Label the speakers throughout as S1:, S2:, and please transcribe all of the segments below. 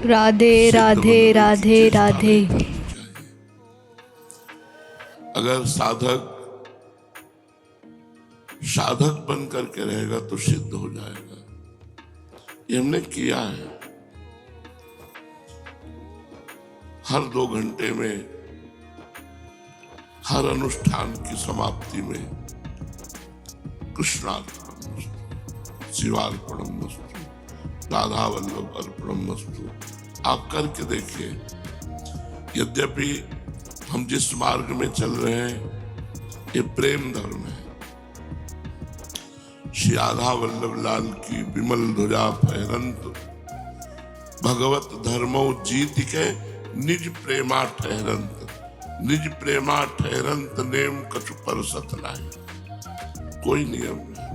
S1: राधे राधे राधे राधे।
S2: अगर साधक बन करके रहेगा तो सिद्ध हो जाएगा। ये हमने किया है। हर 2 घंटे में, हर अनुष्ठान की समाप्ति में कृष्णार्पणमस्तु, शिवार्पणमस्तु, राधा वल्लभ अर्पणमस्तु आप करके देखिए। यद्यपि हम जिस मार्ग में चल रहे हैं ये प्रेम धर्म है। श्री राधा वल्लभ लाल की विमल ध्वजा फहरंत, भगवत धर्मो जीत के निज प्रेमा ठहरंत, निज प्रेमा ठहरंत नेम कछु पर सत नाही। कोई नियम नहीं,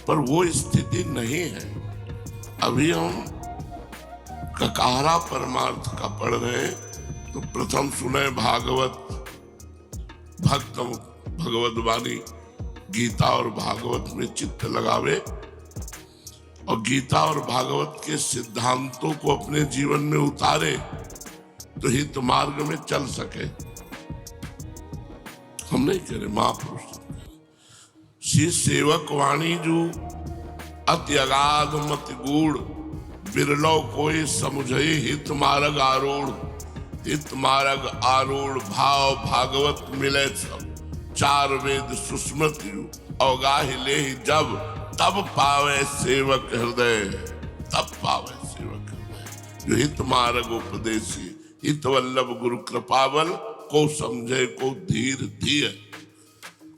S2: पर वो स्थिति नहीं है। अभी हम ककारा परमार्थ का पढ़ रहे हैं तो प्रथम सुने भागवत, भक्त भगवत वाणी गीता और भागवत में चित्त लगावे और गीता और भागवत के सिद्धांतों को अपने जीवन में उतारे तो हित मार्ग में चल सके। हम नहीं कह रहे, महापुरुष श्री सेवक वाणी जू अति अगाध मत गूढ़, बिरलो कोई समझे हित मार्ग आरूढ़, हित मार्ग आरूढ़ भाव भागवत मिले सब, 4 वेद सुस्मृत अवगाहि ले जब, तब पावे सेवक हृदय, तब पावे सेवक हृदय। जो हित मार्ग उपदेशी, हित वल्लभ गुरु कृपावल, को समझे को धीर धीर।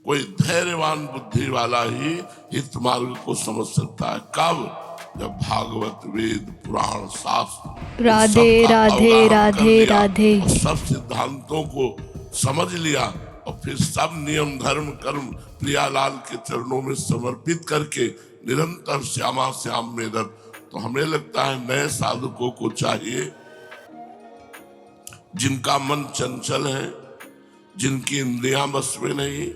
S2: कोई धैर्यवान बुद्धि वाला ही हित मार्ग को समझ सकता है। कब? जब भागवत वेद पुराण शास्त्र
S1: राधे राधे राधे राधे
S2: सब सिद्धांतों को समझ लिया और फिर सब नियम धर्म कर्म प्रियालाल के चरणों में समर्पित करके निरंतर श्यामा श्याम में रत। तो हमें लगता है नए साधकों को चाहिए, जिनका मन चंचल है, जिनकी इंद्रियां बस में नहीं,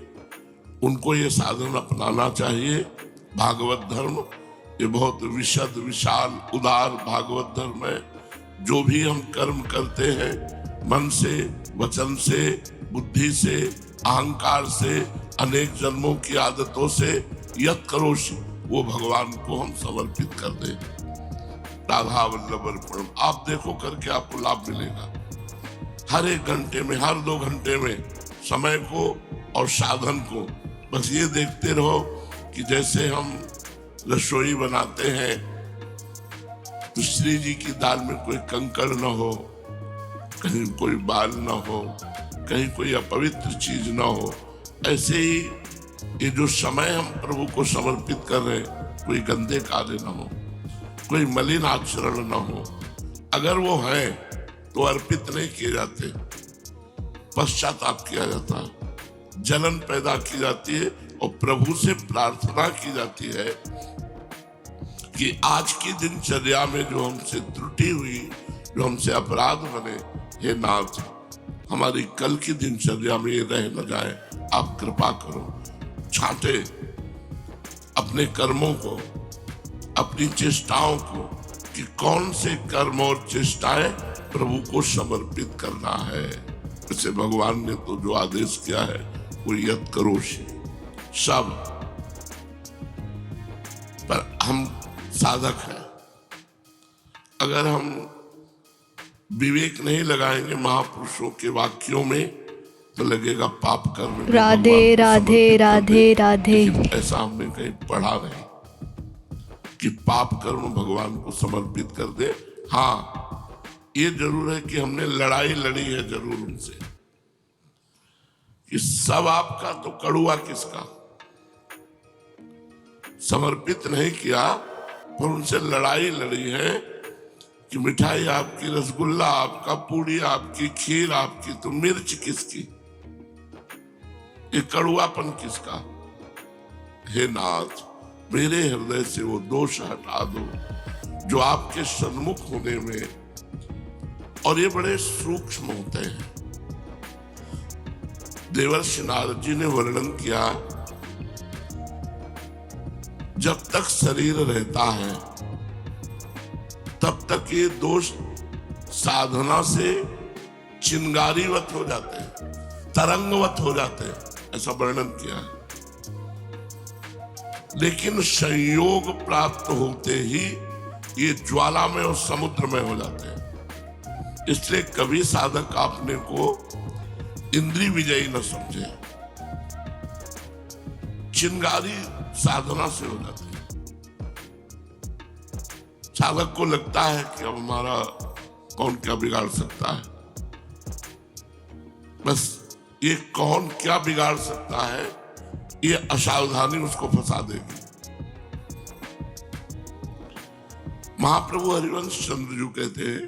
S2: उनको ये साधन अपनाना चाहिए। भागवत धर्म ये बहुत विशद विशाल उदार भागवत धर्म है। जो भी हम कर्म करते हैं मन से, वचन से, बुद्धि से, अहंकार से, अनेक जन्मों की आदतों से यत् करोषि, वो भगवान को हम समर्पित कर दें। राधा वल्लभ अर्पणम आप देखो करके आपको लाभ मिलेगा। हर 1 घंटे में, हर 2 घंटे में समय को और साधन को बस ये देखते रहो कि जैसे हम रसोई बनाते हैं तो श्री जी की दाल में कोई कंकड़ न हो, कहीं कोई बाल न हो, कहीं कोई अपवित्र चीज न हो। ऐसे ही ये जो समय हम प्रभु को समर्पित कर रहे हैं, कोई गंदे काले न हो, कोई मलिन आचरण न हो। अगर वो है तो अर्पित नहीं किए जाते, पश्चाताप किया जाता है, जलन पैदा की जाती है और प्रभु से प्रार्थना की जाती है कि आज की दिनचर्या में जो हमसे त्रुटि हुई, जो हमसे अपराध बने, हे नाथ हमारी कल की दिनचर्या में ये रह न जाए, आप कृपा करो। छांटे अपने कर्मों को, अपनी चेष्टाओं को कि कौन से कर्म और चेष्टाएं प्रभु को समर्पित करना है। जैसे भगवान ने तो जो आदेश किया है वो यत् करोषि सब, पर हम साधक हैं। अगर हम विवेक नहीं लगाएंगे महापुरुषों के वाक्यों में तो लगेगा पाप कर्म।
S1: राधे राधे राधे राधे।
S2: ऐसा हमने कहीं पढ़ा नहीं कि पाप कर्म भगवान को समर्पित कर दे। हाँ, ये जरूर है कि हमने लड़ाई लड़ी है जरूर उनसे कि सब आपका तो कड़ुआ किसका, समर्पित नहीं किया पर उनसे लड़ाई लड़ी है कि मिठाई आपकी, रसगुल्ला आपका, पूड़ी आपकी, खीर आपकी, तो मिर्च किसकी, ये कड़ुआपन किसका। हे नाथ मेरे हृदय से वो दोष हटा दो जो आपके सन्मुख होने में, और ये बड़े सूक्ष्म होते हैं। देवर्षि नारद जी ने वर्णन किया, जब तक शरीर रहता है तब तक ये दोष साधना से चिंगारीवत हो जाते हैं, तरंगवत हो जाते हैं, ऐसा वर्णन किया है। लेकिन संयोग प्राप्त होते ही ये ज्वाला में और समुद्र में हो जाते हैं। इसलिए कभी साधक अपने को इंद्रिय विजयी न समझे। चिंगारी साधना से हो जाती है। साधक को लगता है कि अब हमारा कौन क्या बिगाड़ सकता है, बस ये कौन क्या बिगाड़ सकता है, ये असावधानी उसको फंसा देगी। महाप्रभु हरिवंश चंद्र जी कहते हैं,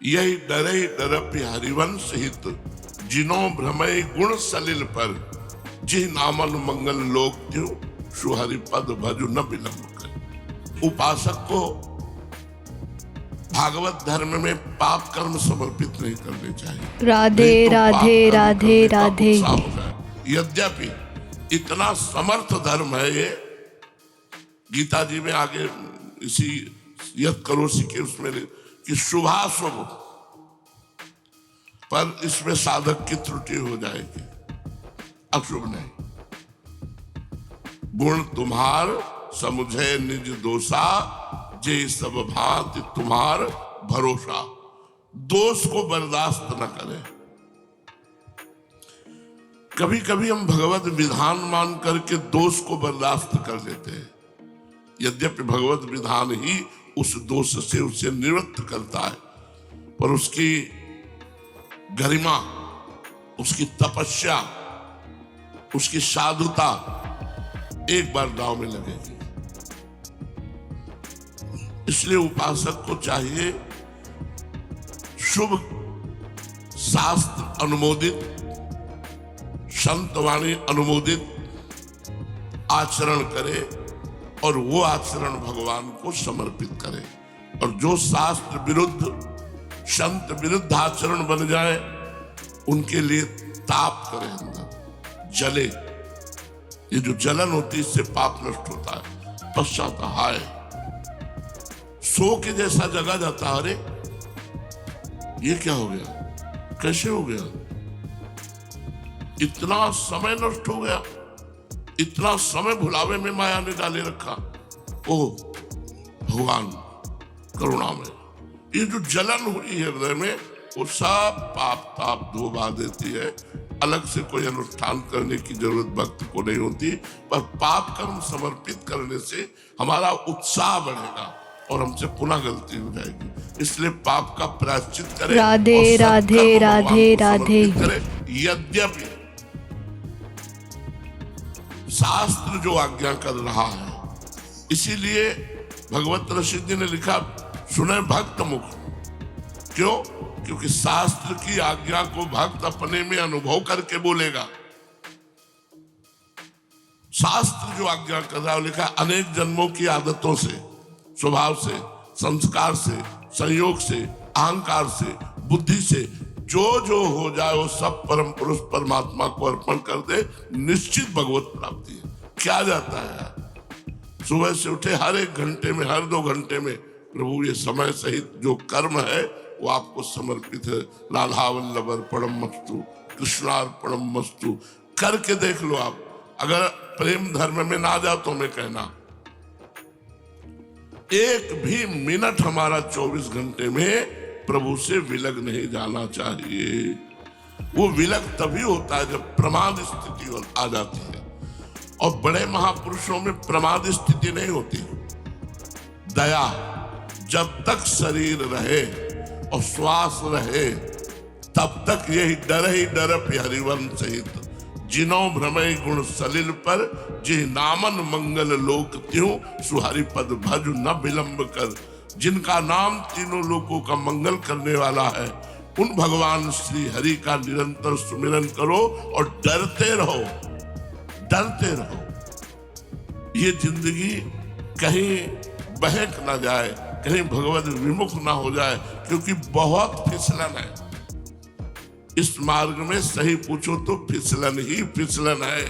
S2: यही डरे डरपि हरिवंश हित, जिनो भ्रमय गुण सलिल पर, जी नामन मंगल लोक त्यों, सुहरि पद भजु न विलंब कर। उपासक को भागवत धर्म में पाप कर्म समर्पित नहीं करने चाहिए।
S1: राधे
S2: नहीं तो
S1: राधे
S2: पाप कर्म
S1: राधे
S2: करने का
S1: राधे।
S2: उत्साह हो जाए। यद्यपि इतना समर्थ धर्म है ये, गीता जी में आगे इसी यत् करोसि के उसमें कि शुभाशुभ, पर इसमें साधक की त्रुटि हो जाएगी, अशुभ नहीं। गुण तुम्हार समुझे निज दोषा, जे सब भांति तुम्हार भरोसा। दोष को बर्दाश्त न करें। कभी कभी हम भगवत विधान मान करके दोष को बर्दाश्त कर लेते हैं, यद्यपि भगवत विधान ही उस दोष से उसे निवृत्त करता है, पर उसकी गरिमा, उसकी तपस्या, उसकी साधुता एक बार दांव में लगेगी। इसलिए उपासक को चाहिए शुभ शास्त्र अनुमोदित, संतवाणी अनुमोदित आचरण करे और वो आचरण भगवान को समर्पित करे। और जो शास्त्र विरुद्ध, संत विरुद्ध आचरण बन जाए, उनके लिए ताप करे, अंदर जले। ये जो जलन होती है इससे पाप नष्ट होता है। पश्चात हाय, सो के जैसा जगा जाता, अरे ये क्या हो गया, कैसे हो गया, इतना समय नष्ट हो गया, इतना समय भुलावे में माया ने डाले रखा। ओ भगवान करुणा में ये जो जलन हुई है हृदय में, वो सब पाप ताप धोबा देती है। अलग से कोई अनुष्ठान करने की जरूरत भक्त को नहीं होती, पर पाप कर्म समर्पित करने से हमारा उत्साह बढ़ेगा और हमसे पुनः गलती हो जाएगी। इसलिए पाप का प्रायश्चित करें।
S1: राधे राधे राधे राधे।
S2: यद्यपि शास्त्र जो आज्ञा कर रहा है, इसीलिए भगवत रसिक जी ने लिखा, सुने भक्त मुख। क्यों? क्योंकि शास्त्र की आज्ञा को भक्त अपने में अनुभव करके बोलेगा। शास्त्र जो आज्ञा कर रहा है, लिखा अनेक जन्मों की आदतों से, स्वभाव से, संस्कार से, संयोग से, अहंकार से, बुद्धि से जो जो हो जाए वो सब परम पुरुष परमात्मा को अर्पण कर दे, निश्चित भगवत प्राप्ति है। क्या जाता है, सुबह से उठे हर एक घंटे में, हर 2 घंटे में प्रभु ये समय सहित जो कर्म है वो आपको समर्पित है। राधावल्लभर्पणम मस्तु, कृष्णार्पणम मस्तु करके देख लो आप। अगर प्रेम धर्म में ना जाओ तो मैं कहना, एक भी मिनट हमारा 24 घंटे में प्रभु से विलग नहीं जाना चाहिए। वो विलग तभी होता है जब प्रमाद स्थिति आ जाती है, और बड़े महापुरुषों में प्रमाद स्थिति नहीं होती। दया, जब तक शरीर रहे और श्वास रहे तब तक यही डर हरिवंश हित, जिनो भ्रमय गुण सलिल पर, जे नामन मंगल लोक त्यों, सुहरि पद भजु न विलंब कर। जिनका नाम तीनों लोकों का मंगल करने वाला है, उन भगवान श्री हरि का निरंतर सुमिरन करो और डरते रहो, डरते रहो। ये जिंदगी कहीं बहक ना जाए, कहीं भगवत विमुख ना हो जाए, क्योंकि बहुत फिसलन है इस मार्ग में। सही पूछो तो फिसलन ही फिसलन है।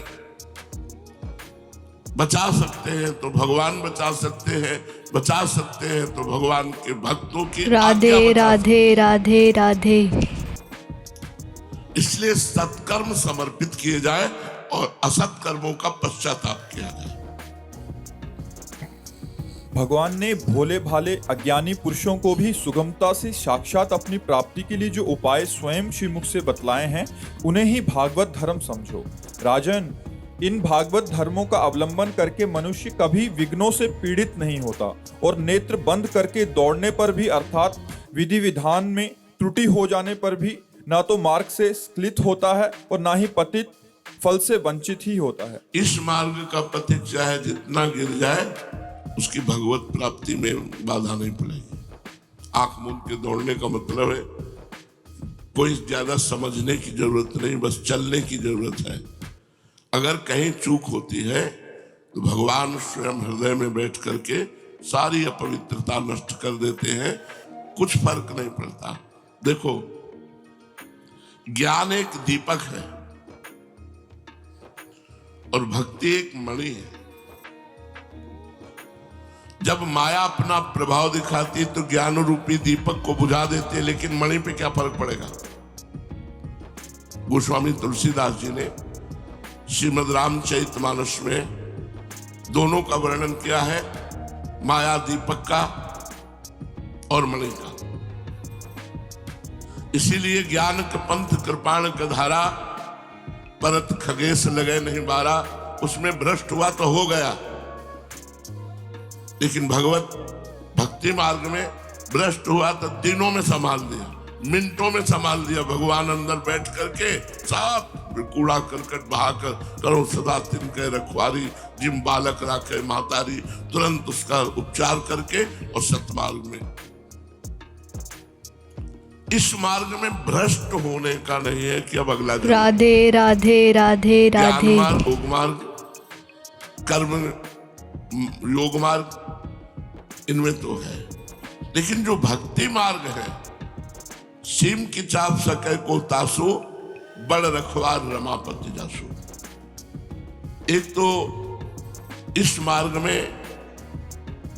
S2: बचा सकते हैं तो भगवान बचा सकते हैं, बचा सकते हैं तो भगवान के भक्तों की
S1: राधे
S2: आज्ञा बचा
S1: राधे राधे राधे।
S2: इसलिए सत्कर्म समर्पित किए जाए और असत कर्मों का पश्चाताप किया जाए।
S3: भगवान ने भोले भाले अज्ञानी पुरुषों को भी सुगमता से साक्षात अपनी प्राप्ति के लिए जो उपाय स्वयं श्रीमुख से बतलाए हैं, उन्हें ही भागवत धर्म समझो। राजन, इन भागवत धर्मों का अवलंबन करके मनुष्य कभी विघ्नों से पीड़ित नहीं होता और नेत्र बंद करके दौड़ने पर भी अर्थात विधि विधान में त्रुटि हो जाने पर भी ना तो मार्ग से स्खलित होता है और ना ही पतित फल से वंचित ही होता है।
S2: इस मार्ग का पथिक चाहे जितना गिर जाए उसकी भगवत प्राप्ति में बाधा नहीं पड़ेगी। आंख मूंद के दौड़ने का मतलब है कोई ज्यादा समझने की जरूरत नहीं, बस चलने की जरूरत है। अगर कहीं चूक होती है तो भगवान स्वयं हृदय में बैठ करके सारी अपवित्रता नष्ट कर देते हैं, कुछ फर्क नहीं पड़ता। देखो, ज्ञान एक दीपक है और भक्ति एक मणि है। जब माया अपना प्रभाव दिखाती तो ज्ञान रूपी दीपक को बुझा देती है, लेकिन मणि पे क्या फर्क पड़ेगा। गोस्वामी तुलसीदास जी ने श्रीमद् रामचरितमानस में दोनों का वर्णन किया है, माया दीपक का और मणि का। इसीलिए ज्ञान का पंथ कृपाण का धारा, परत खगेश लगे नहीं बारा। उसमें भ्रष्ट हुआ तो हो गया, लेकिन भगवत भक्ति मार्ग में भ्रष्ट हुआ तो दिनों में संभाल दिया, मिनटों में संभाल दिया। भगवान अंदर बैठ करके साथ कूड़ा करकट बहाकर करो सदा तिनके रखवारी, जिम बालक राखे मातारी, तुरंत उसका उपचार करके और सतमार्ग में। इस मार्ग में भ्रष्ट होने का नहीं है कि अब अगला
S1: राधे राधे राधे राधे।
S2: ज्ञान मार्ग, योग मार्ग, कर्म योग मार्ग, इनमें तो है। लेकिन जो भक्ति मार्ग है, सीम की चाप सके को तासु, बड़ रखवार रमापति जासु। एक तो इस मार्ग में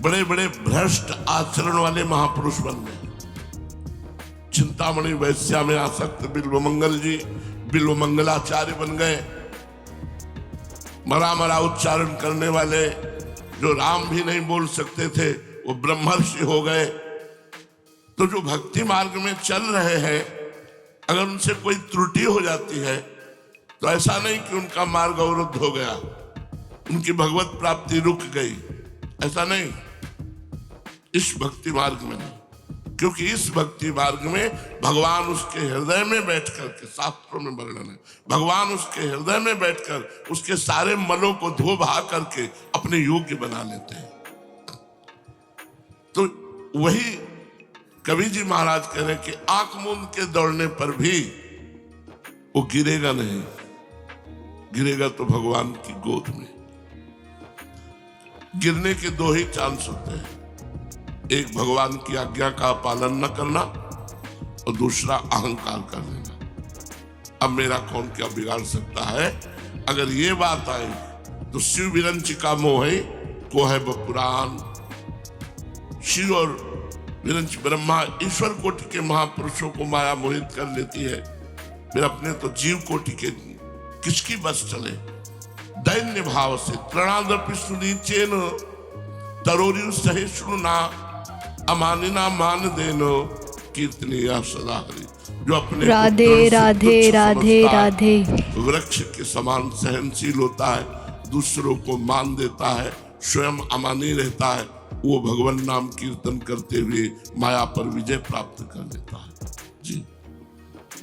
S2: बड़े बड़े भ्रष्ट आचरण वाले महापुरुष बन गए। चिंतामणि वैश्या में आसक्त बिल्वमंगल जी बिल्वमंगलाचार्य बन गए। मरा मरा उच्चारण करने वाले जो राम भी नहीं बोल सकते थे वो ब्रह्मर्षि हो गए। तो जो भक्ति मार्ग में चल रहे हैं, अगर उनसे कोई त्रुटि हो जाती है तो ऐसा नहीं कि उनका मार्ग अवरुद्ध हो गया, उनकी भगवत प्राप्ति रुक गई, ऐसा नहीं। इस भक्ति मार्ग में नहीं, क्योंकि इस भक्ति मार्ग में भगवान उसके हृदय में बैठकर के, शास्त्रों में वर्णन है, भगवान उसके हृदय में बैठकर उसके सारे मलों को धो बहा करके अपने योग्य बना लेते हैं। तो वही कवि जी महाराज कह रहे हैं कि आंख मूंद के दौड़ने पर भी वो गिरेगा नहीं, गिरेगा तो भगवान की गोद में। गिरने के दो ही चांस होते हैं, एक भगवान की आज्ञा का पालन न करना और दूसरा अहंकार कर लेना। अब मेरा कौन क्या बिगाड़ सकता है। अगर ये बात आई तो शिव विरंचिका मोह को है पुराण। शिव और विरंच ब्रह्मा ईश्वर कोटि के महापुरुषों को माया मोहित कर लेती है, फिर अपने तो जीव कोटि के किसकी बस चले। दैन्य भाव से त्रणादपि सुनीचेन तरोरियु सहिष्णु ना अमानिना मान देनो कीर्तनीया सदा हरि। जो अपने
S1: राधे राधे राधे राधे।
S2: वृक्ष के समान सहनशील होता है, दूसरों को मान देता है, स्वयं अमानी रहता है, वो भगवान नाम कीर्तन करते हुए माया पर विजय प्राप्त कर लेता है। जी,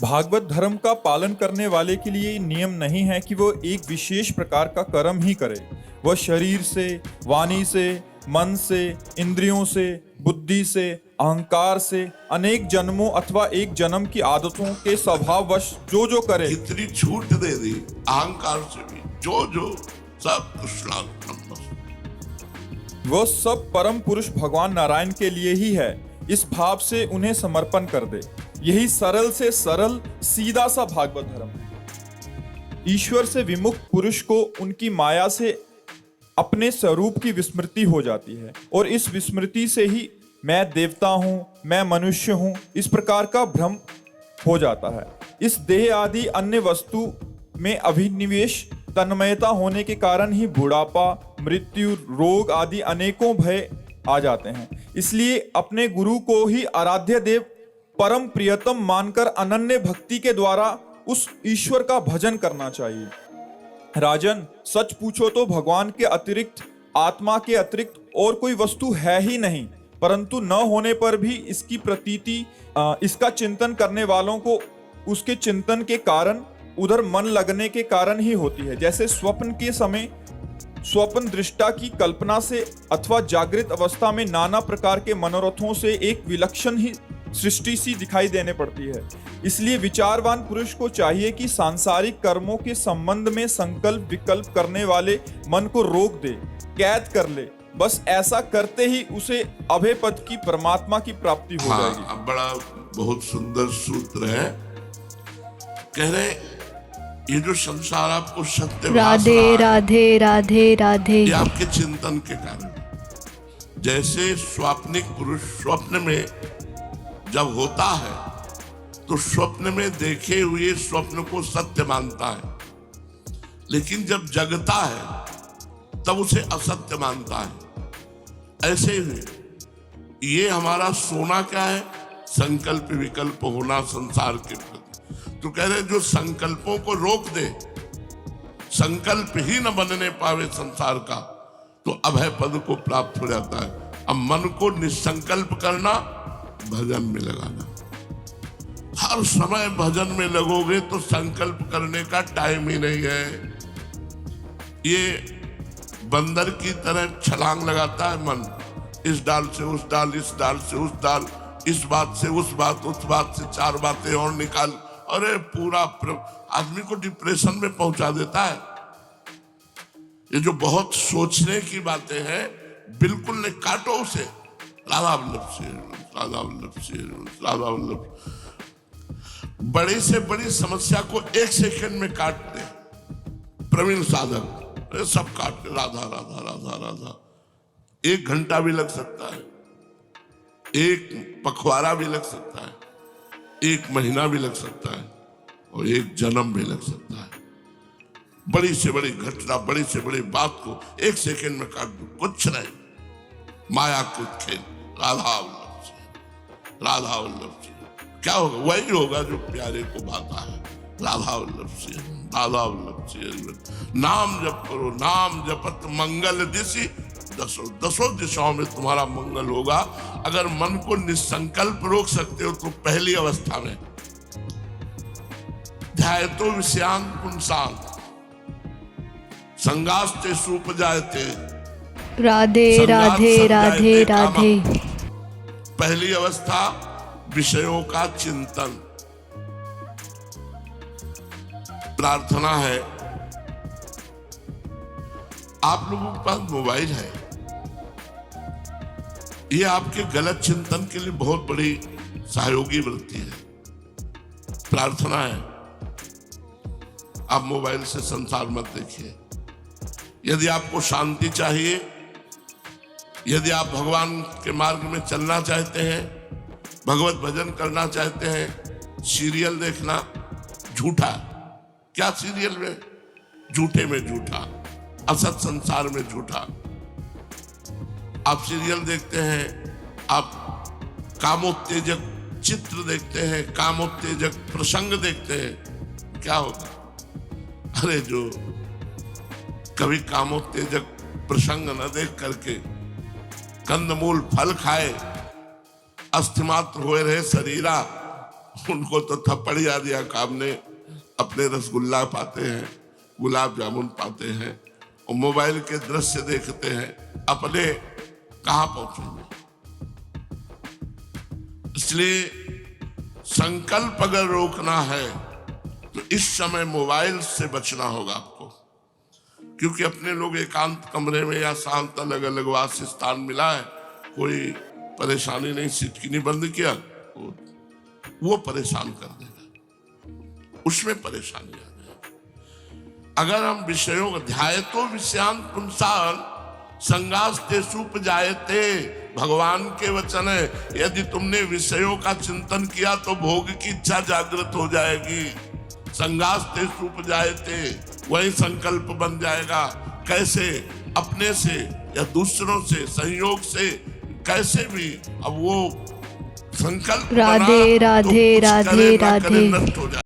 S3: भागवत धर्म का पालन करने वाले के लिए नियम नहीं है कि वो एक विशेष प्रकार का कर्म ही करे। वह शरीर से, वाणी से, मन से, इंद्रियों से, बुद्धि से, अहंकार से, अनेक जन्मों अथवा एक जन्म की आदतों के स्वभाववश जो जो करे।
S2: कितनी छूट दे दी अहंकार से भी, जो जो सब कृष्णार्पणम।
S3: वह सब परम पुरुष भगवान नारायण के लिए ही है, इस भाव से उन्हें समर्पण कर दे। यही सरल से सरल सीधा सा भागवत धर्म है। ईश्वर से विमुख पुरुष को उनकी माया से अपने स्वरूप की विस्मृति हो जाती है और इस विस्मृति से ही मैं देवता हूँ, मैं मनुष्य हूँ, इस प्रकार का भ्रम हो जाता है। इस देह आदि अन्य वस्तु में अभिनिवेश तन्मयता होने के कारण ही बुढ़ापा, मृत्यु, रोग आदि अनेकों भय आ जाते हैं। इसलिए अपने गुरु को ही आराध्य देव परम प्रियतम मानकर अनन्य भक्ति के द्वारा उस ईश्वर का भजन करना चाहिए। राजन, सच पूछो तो भगवान के अतिरिक्त, आत्मा के अतिरिक्त और कोई वस्तु है ही नहीं, परंतु न होने पर भी इसकी प्रतीति इसका चिंतन करने वालों को उसके चिंतन के कारण, उधर मन लगने के कारण ही होती है। जैसे स्वप्न के समय स्वप्न दृष्टा की कल्पना से अथवा जागृत अवस्था में नाना प्रकार के मनोरथों से एक विलक्षण ही सृष्टि सी दिखाई देने पड़ती है। इसलिए विचारवान पुरुष को चाहिए कि सांसारिक कर्मों के संबंध में संकल्प विकल्प करने वाले मन को रोक दे, कैद कर ले। बस ऐसा करते ही उसे अभय पद की, परमात्मा की प्राप्ति हो जाएगी।
S2: अब बड़ा बहुत सुंदर सूत्र है। कह रहे ये जो संसार आपको सत्य
S1: राधे राधे राधे राधे,
S2: ये आपके चिंतन के कारण। जैसे स्वाप्निक पुरुष स्वप्न में जब होता है तो स्वप्न में देखे हुए स्वप्न को सत्य मानता है, लेकिन जब जगता है तब उसे असत्य मानता है। ऐसे ही ये हमारा सोना क्या है? संकल्प विकल्प होना संसार के प्रति। तो कह रहे जो संकल्पों को रोक दे, संकल्प ही न बनने पावे संसार का, तो अभय पद को प्राप्त हो जाता है। अब मन को निसंकल्प करना, भजन में लगाना। हर समय भजन में लगोगे तो संकल्प करने का टाइम ही नहीं है। ये बंदर की तरह छलांग लगाता है मन, इस डाल से उस डाल, इस डाल से उस डाल, इस बात से उस बात, उस बात से चार बातें और निकाल। अरे पूरा आदमी को डिप्रेशन में पहुंचा देता है। ये जो बहुत सोचने की बातें हैं, बिल्कुल नहीं, काटो उसे। राधा वल्लभ से, राधा वल्लभ से, राधा वल्लभ। बड़ी से बड़ी समस्या को एक सेकंड में काट दे प्रवीण साधक, सब काट दे। राधा राधा राधा राधा। 1 घंटा भी लग सकता है, 1 पखवाड़ा भी लग सकता है, 1 महीना भी लग सकता है, और 1 जन्म भी लग सकता है। बड़ी से बड़ी घटना, बड़ी से बड़ी बात को 1 सेकंड में काट दो, कुछ नहीं। माया कुछ खेल, राधा वल्लभ से, राधा वल्लभ से। क्या होगा? वही होगा जो प्यारे को भाता है। राधा वल्लभ से, राधा वल्लभ से। नाम जप करो, नाम जपत मंगल दिशि, दसों दिशाओं में तुम्हारा मंगल होगा। अगर मन को निसंकल्प रोक सकते हो तो पहली अवस्था में ध्यायतो विषयान पुंसान संगास्ते सुपजायते,
S1: राधे राधे राधे राधे।
S2: पहली अवस्था विषयों का चिंतन। प्रार्थना है, आप लोगों के पास मोबाइल है, ये आपके गलत चिंतन के लिए बहुत बड़ी सहयोगी वृत्ति है। प्रार्थना है, आप मोबाइल से संसार मत देखिए। यदि आपको शांति चाहिए, यदि आप भगवान के मार्ग में चलना चाहते हैं, भगवत भजन करना चाहते हैं, सीरियल देखना झूठा। क्या सीरियल में? झूठे में झूठा, असत संसार में झूठा। आप सीरियल देखते हैं, आप कामोत्तेजक चित्र देखते हैं, कामोत्तेजक प्रसंग देखते हैं, क्या होता? अरे जो कभी कामोत्तेजक प्रसंग न देख करके कंदमूल फल खाए, अस्थिमात्र हुए रहे शरीरा, उनको तो थप्पड़ याद दिया काम ने। अपने रसगुल्ला पाते हैं, गुलाब जामुन पाते हैं, और मोबाइल के दृश्य देखते हैं, अपने कहां पहुंचेंगे? इसलिए संकल्प अगर रोकना है तो इस समय मोबाइल से बचना होगा आपको, क्योंकि अपने लोग एकांत कमरे में या शांत अलग अलग वास स्थान मिला है, कोई परेशानी नहीं, सिटकिनी बंद किया, वो परेशान कर देगा, उसमें परेशानी आ जाए। अगर हम विषयों ध्यायतो विषयान पुंसान संगास्ते सूप जायते, भगवान के वचन है, यदि तुमने विषयों का चिंतन किया तो भोग की इच्छा जागृत हो जाएगी। संगास्ते सूप जायते, वही संकल्प बन जाएगा। कैसे? अपने से या दूसरों से संयोग से, कैसे भी। अब वो संकल्प
S1: राधे
S2: बना तो
S1: राधे
S2: कुछ
S1: राधे
S2: करे ना करे
S1: राधे।
S2: नष्ट हो जाए।